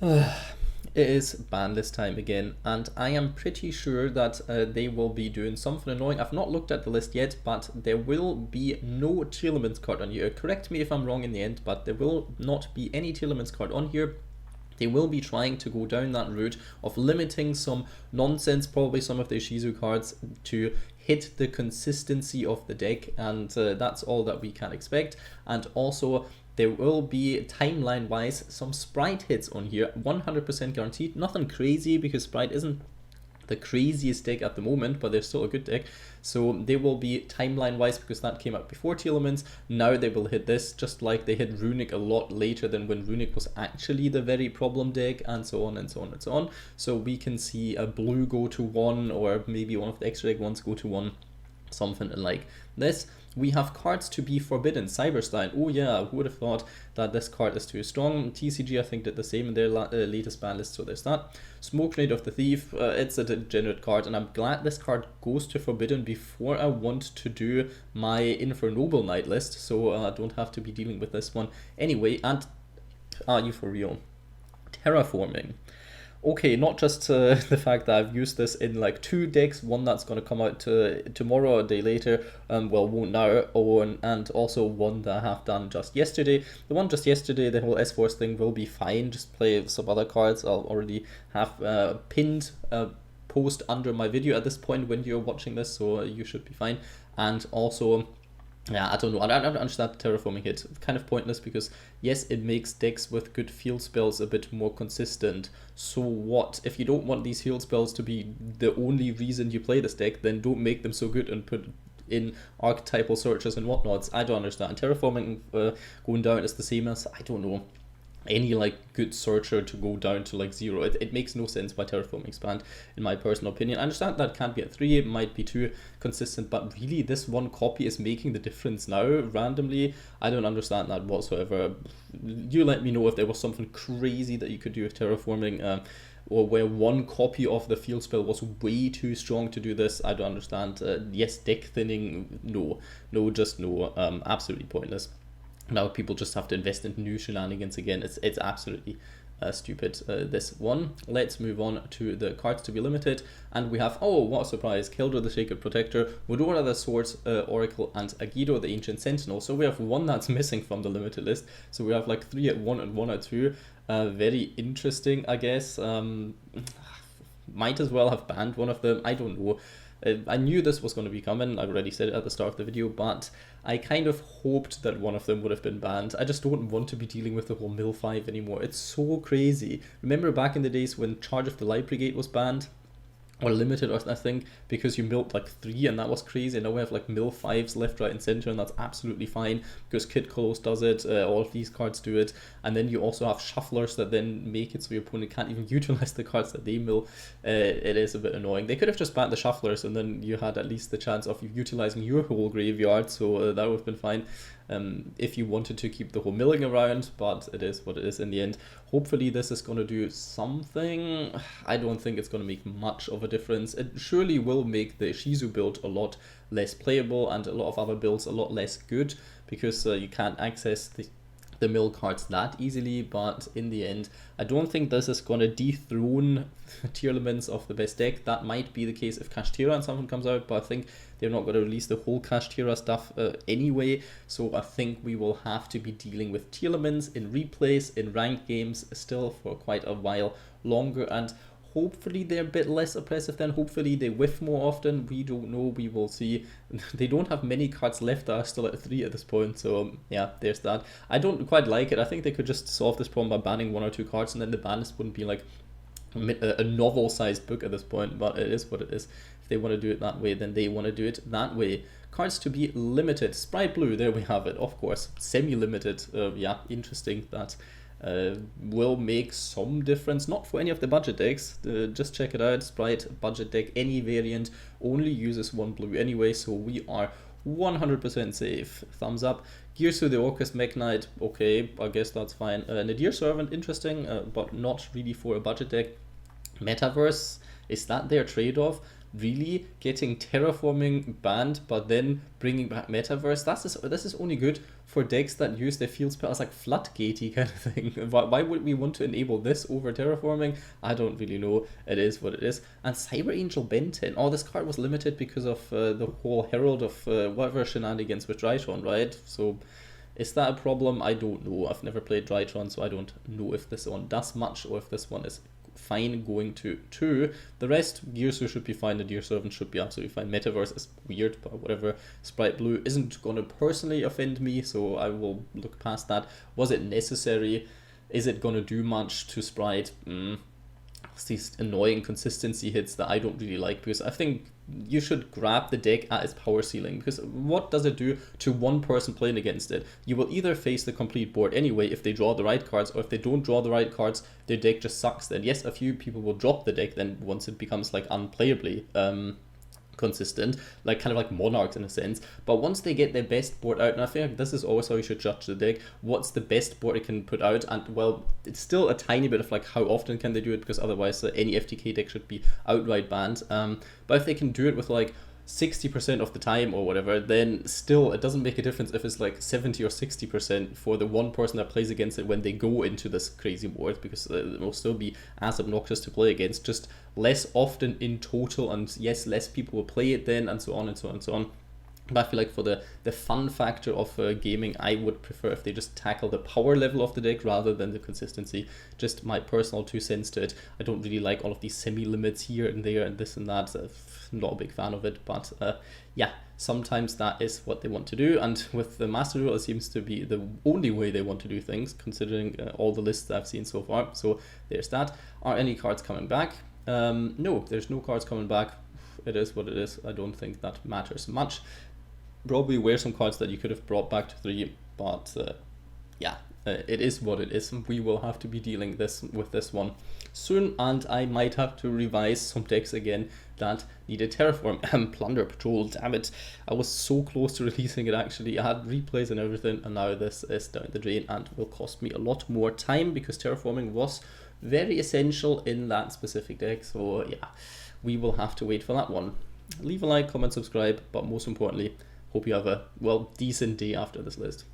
It is BANLIST time again, and I am pretty sure that they will be doing something annoying. I've not looked at the list yet, but there will be no tier limits card on here. Correct me if I'm wrong in the end, but there will not be any tier limits card on here. They will be trying to go down that route of limiting some nonsense, probably some of the Shizu cards, to hit the consistency of the deck, and that's all that we can expect. And also, there will be, timeline wise, some Sprite hits on here, 100% guaranteed. Nothing crazy because Sprite isn't the craziest deck at the moment, but they're still a good deck. So they will be timeline wise, because that came out before Telemans. Now they will hit this, just like they hit Runic a lot later than when Runic was actually the very problem deck, and so on and so on and so on. So we can see a blue go to 1, or maybe one of the extra deck ones go to 1, something like this. We have cards to be forbidden. Cyberstein. Oh yeah, who would have thought that this card is too strong? TCG, I think, did the same in their latest ban list, so there's that. Smoke Grenade of the Thief. It's a degenerate card, and I'm glad this card goes to forbidden before I want to do my Infernoble Knight list, so I don't have to be dealing with this one anyway. And are you for real? Terraforming. Okay, not just the fact that I've used this in like 2 decks, one that's going to come out tomorrow or a day later, well, won't now, and also one that I have done just yesterday. The one just yesterday, the whole S-Force thing will be fine, just play some other cards. I'll already have pinned a post under my video at this point when you're watching this, so you should be fine. And also, yeah, I don't know. I don't understand the terraforming hit. Kind of pointless because, yes, it makes decks with good field spells a bit more consistent. So what? If you don't want these field spells to be the only reason you play this deck, then don't make them so good and put in archetypal searches and whatnots. I don't understand. Terraforming going down is the same as, I don't know, any like good searcher to go down to like 0. It makes no sense by terraforming expand, in my personal opinion. I understand that can't be at 3, it might be too consistent, but really this one copy is making the difference now randomly. I don't understand that whatsoever. You let me know if there was something crazy that you could do with terraforming, or where one copy of the field spell was way too strong to do this. I don't understand. Yes, deck thinning, no, just no. Absolutely pointless. Now people just have to invest in new shenanigans again. It's absolutely stupid, this one. Let's move on to the cards to be limited. And we have, oh, what a surprise, Keldra the Sacred Protector, Mudora the Swords Oracle, and Agido the Ancient Sentinel. So we have one that's missing from the limited list. So we have like 3 at 1 and 1 at 2. Very interesting, I guess. Might as well have banned one of them. I don't know. I knew this was going to be coming, I already said it at the start of the video, but I kind of hoped that one of them would have been banned. I just don't want to be dealing with the whole Mill 5 anymore. It's so crazy. Remember back in the days when Charge of the Light Brigade was banned? Or limited, I think, because you milled like 3 and that was crazy. And now we have like mill 5s left, right and center, and that's absolutely fine because Kid Kolos does it, all of these cards do it. And then you also have shufflers that then make it so your opponent can't even utilize the cards that they mill. It is a bit annoying. They could have just banned the shufflers and then you had at least the chance of utilizing your whole graveyard, so that would have been fine. If you wanted to keep the whole milling around, but it is what it is in the end. Hopefully this is going to do something. I don't think it's going to make much of a difference. It surely will make the Shizu build a lot less playable and a lot of other builds a lot less good, because you can't access the mill cards that easily, but in the end, I don't think this is going to dethrone tier elements of the best deck. That might be the case if Kashtira and something comes out, but I think they're not going to release the whole Kashtira stuff anyway, so I think we will have to be dealing with tier elements in replays, in ranked games, still for quite a while longer, and hopefully they're a bit less oppressive then. Hopefully they whiff more often. We don't know, we will see. They don't have many cards left that are still at 3 at this point, so yeah, there's that. I don't quite like it. I think they could just solve this problem by banning 1 or 2 cards, and then the ban list wouldn't be like a novel-sized book at this point, but it is what it is. If they want to do it that way, then they want to do it that way. Cards to be limited. Sprite Blue, there we have it, of course. Semi-limited, yeah, interesting. That will make some difference, not for any of the budget decks. Just check it out. Sprite budget deck, any variant, only uses 1 blue anyway, so we are 100% safe. Thumbs up. Gears the Orcust Mech Knight, okay, I guess that's fine. Nadir Servant, interesting, but not really for a budget deck. Metaverse, is that their trade-off? really getting terraforming banned, but then bringing back metaverse, this is only good for decks that use their field spells like floodgatey kind of thing. Why would we want to enable this over terraforming? I don't really know. It is what it is. And Cyber Angel Benton. Oh, this card was limited because of the whole Herald of whatever shenanigans with Drytron, right? So is that a problem? I don't know. I've never played Drytron, so I don't know if this one does much or if this one is fine going to 2. The rest, Gearsu should be fine, the Deer Servant should be absolutely fine. Metaverse is weird, but whatever. Sprite Blue isn't going to personally offend me, so I will look past that. Was it necessary? Is it going to do much to Sprite? It's these annoying consistency hits that I don't really like, because I think you should grab the deck at its power ceiling, because what does it do to one person playing against it? You will either face the complete board anyway if they draw the right cards, or if they don't draw the right cards, their deck just sucks. Then yes, a few people will drop the deck then once it becomes like unplayably consistent, like kind of like Monarchs in a sense. But once they get their best board out, and I think this is always how you should judge the deck, what's the best board it can put out? And well, it's still a tiny bit of like how often can they do it, because otherwise any FTK deck should be outright banned. But if they can do it with like 60% of the time or whatever, then still it doesn't make a difference if it's like 70 or 60% for the one person that plays against it when they go into this crazy board, because it will still be as obnoxious to play against, just less often in total, and yes, less people will play it then, and so on and so on and so on. But I feel like for the fun factor of gaming, I would prefer if they just tackle the power level of the deck rather than the consistency. Just my personal 2 cents to it. I don't really like all of these semi-limits here and there and this and that. Not a big fan of it, but yeah, sometimes that is what they want to do. And with the Master Duel, it seems to be the only way they want to do things, considering all the lists I've seen so far. So there's that. Are any cards coming back? No, there's no cards coming back. It is what it is. I don't think that matters much. Probably were some cards that you could have brought back to 3, but yeah, it is what it is. We will have to be dealing with this one soon, and I might have to revise some decks again that needed terraform. Plunder Patrol, damn it, I was so close to releasing it actually. I had replays and everything, and now this is down the drain and will cost me a lot more time, because terraforming was very essential in that specific deck. So yeah, we will have to wait for that one. Leave a like, comment, subscribe, but most importantly, hope you have a, well, decent day after this list.